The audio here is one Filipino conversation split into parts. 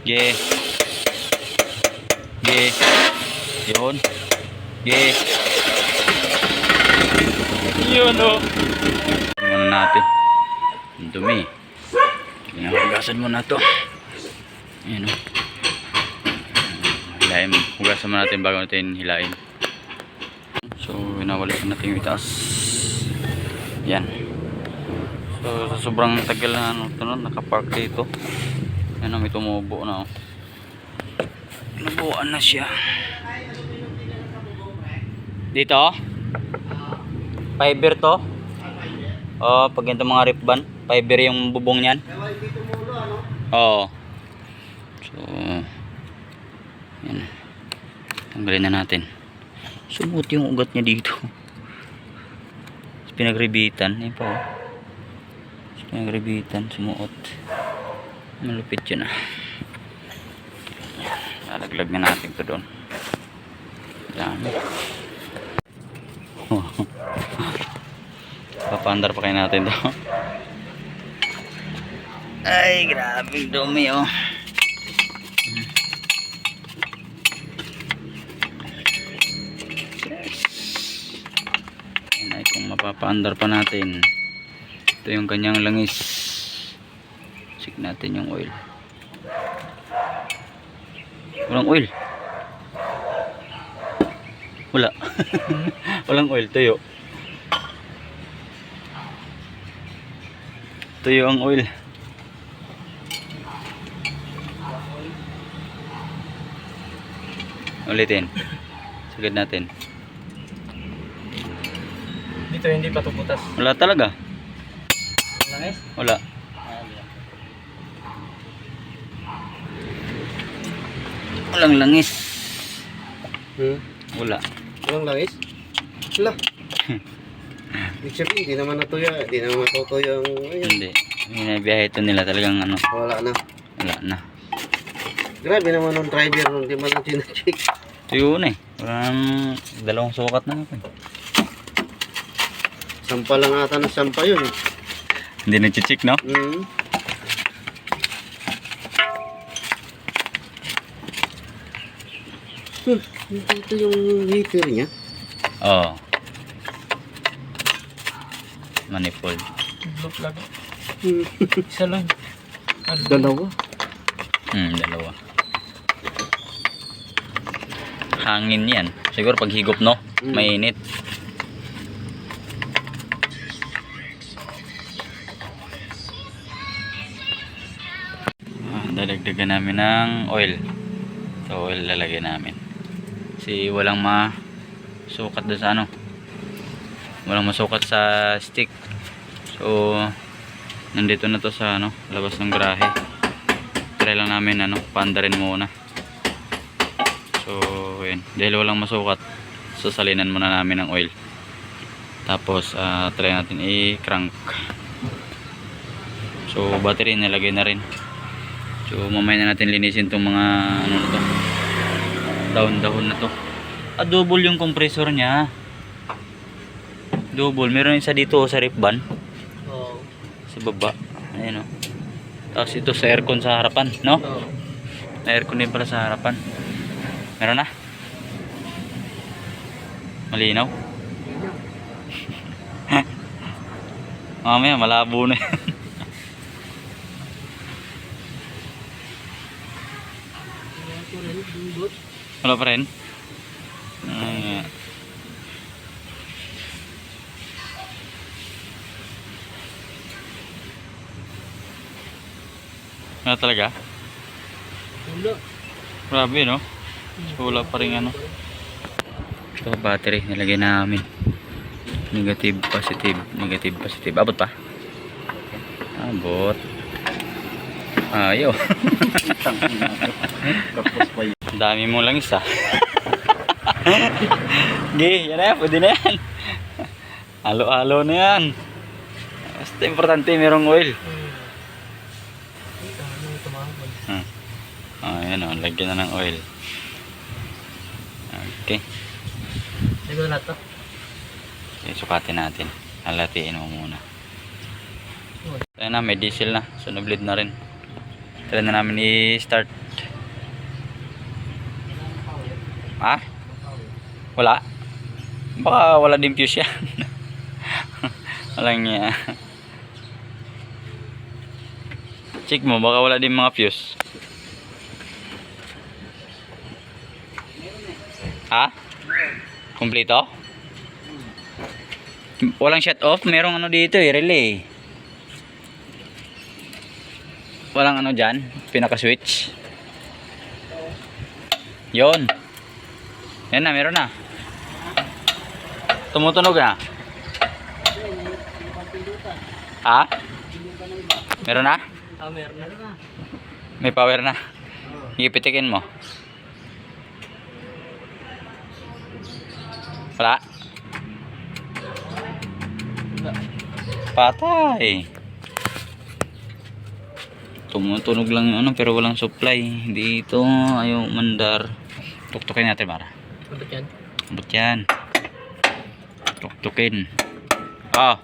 Ge. Ge. Yun. Ge. Yun o. Muna natin. Ang dumi. Hugasan muna to. Ayan o. Hilain. Hugasan muna natin bago natin hilain. So, winawalikan natin yung itaas. Yan. So, sa sobrang tagal na nakapark dito. Yan o, may tumubo na o. Nabuuan na siya. Dito? Fiber to? Oh, pag ganito mga rip band, fiber yung bubong niyan. Oo. So, yan. Tanggalin na natin. Sumut yung ugat niya dito. Pinagribitan. Yan pa oh. Pinagribitan, sumuot. Malupit yun ah. Lalaglag na natin ito doon. Yan. Papandar pa kayo natin to. Ay, grabe dumi oh. Yan ay kung mapapaandar pa natin. Ito yung kanyang langis. Sik natin yung oil. Walang oil. Wala. Walang oil, tuyo. Tuyo ang oil. Ulitin. Sagad natin. Dito hindi pa ito butas. Wala talaga. Langis? Wala. Walang langis. Wala. Walang langis? Wala. Ibig sabihin, hindi naman natuya. Hindi naman matutuyo ang... Hindi. Binabiyahe ito nila talagang ano. Wala na. Wala na. Grabe naman ng driver nun. Hindi man ang chine-check. Tuyo na eh. Walang dalawang sukat na natin. Sampa lang ata ng sampa yun. Hindi nag-check no? Ito yung heater niya. Oo. Manifold. Block lang. Isa lang. Dalawa. Dalawa. Hangin yan. Siguro pag higop no, mainit. Dadagdagan namin ng oil. So oil lalagyan namin. Kasi walang masukat doon sa ano. Walang masukat sa stick. So nandito na to sa ano, labas ng garahe. Try lang namin ano, paandarin muna. So yun, dahil walang masukat, sasalinan muna namin ng oil. Tapos try natin i-crank. So battery nilagay na rin. So mamaya na natin linisin tong mga ano na to, dahon-dahon na to. Double yung compressor niya. Double, meron isa dito sa rip van. Sa baba. Ayan o. Tapos ito sa aircon sa harapan, no? Aircon din pala sa harapan. Meron na? Malinaw? Mamaya malabo na yan. Wala pa rin? Wala talaga? Wala. Grabe no? So, wala pa rin ano. Ito battery nilagay namin. Negative, positive. Negative, positive. Abot pa? Abot. Ayaw. Ang dami mo lang isa. Gi, yan na yan. Pwede na yan. Halo-halo na yan. Basta importante merong oil. Ayan o, lagyan na ng oil. Okay. Ito na to. Okay, sukatin natin. Halatiin mo muna. Ayan na, may diesel na. Sunobleed na rin. Try na namin i-start. Ha? Wala? Baka wala din fuse yan. Walang niya. Check mo, baka wala din mga fuse. Ha? Kompleto? Walang shut off, merong ano dito eh, relay. Walang ano dyan, pinaka-switch. Yon. Yan na, meron na. Tumutunog na. Ha? Meron na? Meron na. May power na. Ipitikin mo. Wala? Patay. Tumutunog lang yung ano pero walang supply. Dito ayaw mandar. Tuktukin natin Mara. Abot yan? Abot yan. Tuktukin. Ah.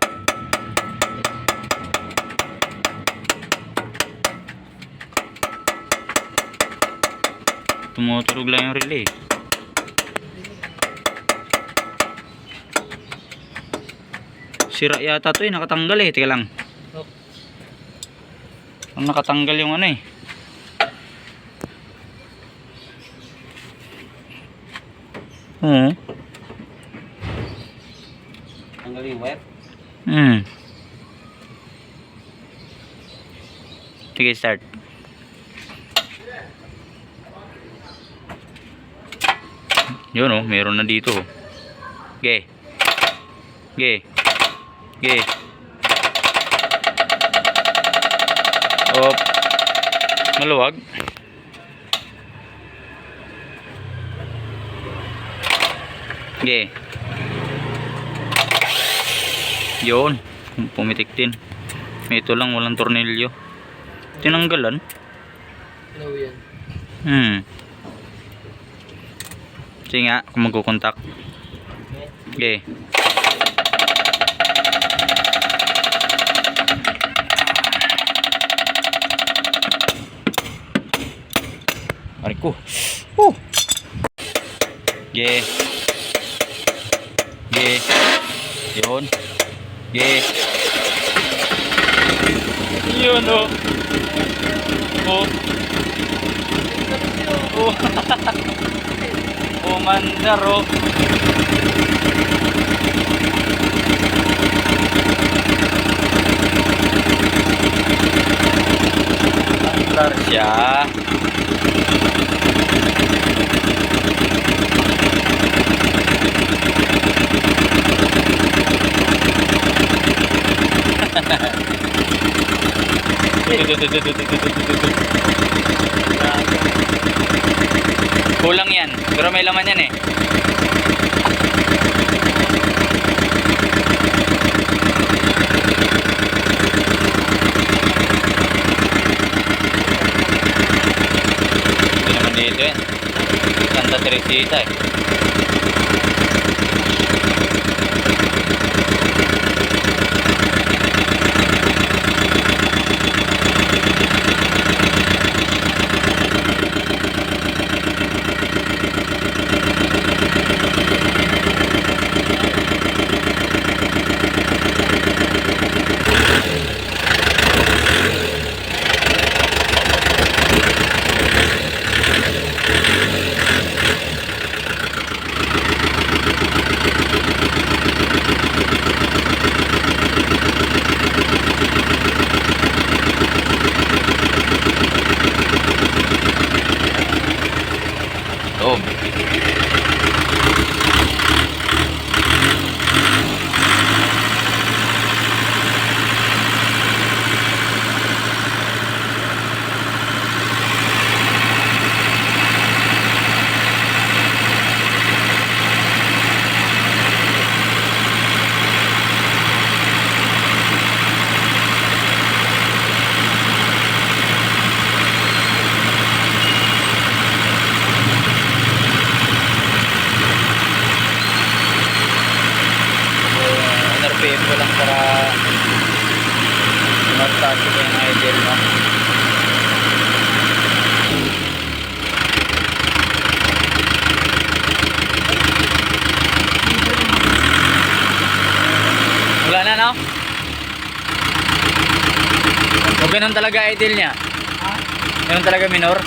Tumutunog lang yung relay. Sira yata to eh, nakatanggal eh. Teka lang. Ang nakatanggal yung ano eh. Oo. Tanggal yung wire? Sige, start. Yun oh, meron na dito. Okay. Okay. Okay. Op. Maluwag. Okay. Yun. Pumitik din. Ito lang, walang tornilyo. Tinanggalan. No yan. Sige nga, kung magkukontak. Okay. Ariko. Okay. Okay. Yun. Okay. Yun oh. Oh. Oh. Oh, mandar oh. Mandar siya. Kulang yan, pero may laman yan eh. Hindi naman dito eh. Santa Teresita eh. Ganun talaga ideal niya. Ganun talaga minor.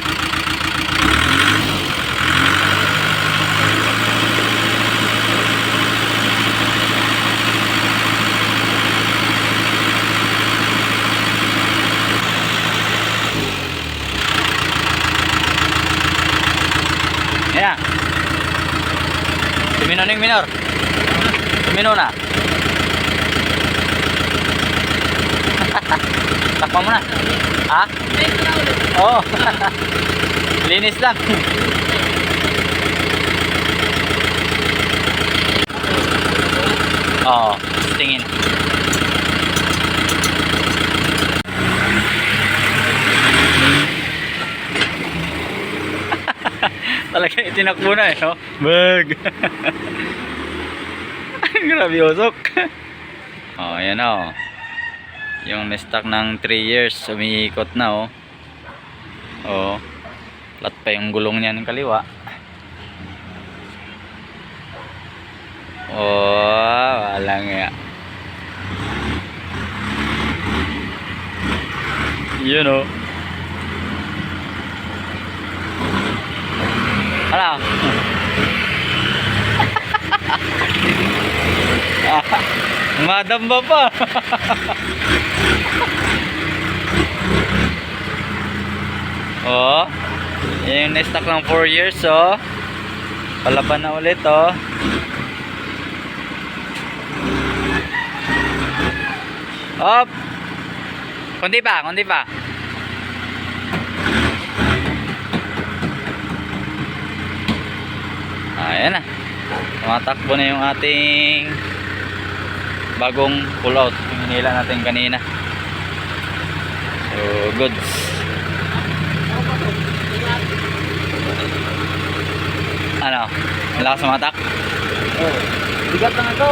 Yan. Tumino na yung minor. Tumino na. Takpa mo na. Ha? Oo. Oh. Linis lang. Oo. Tingin. Talaga itinakbo na eh, no? Bag! Grabe usok. Oh, ayan na oh. Yung na-stock ng 3 years, umiikot na oh. Oh. Flat pa yung gulong niya ng kaliwa. Oh, wala nga. Yun oh. Ano? Madamba pa. Oh. Yung na-stock ng 4 years oh. Palaban na ulit oh. Op. Kundi pa, kundi pa. Ayan na. Tumatakbo na yung ating bagong pull out. Yung hinila natin kanina. So, goods. Ano? Malakas tumatak? Oh. Bigat na ito.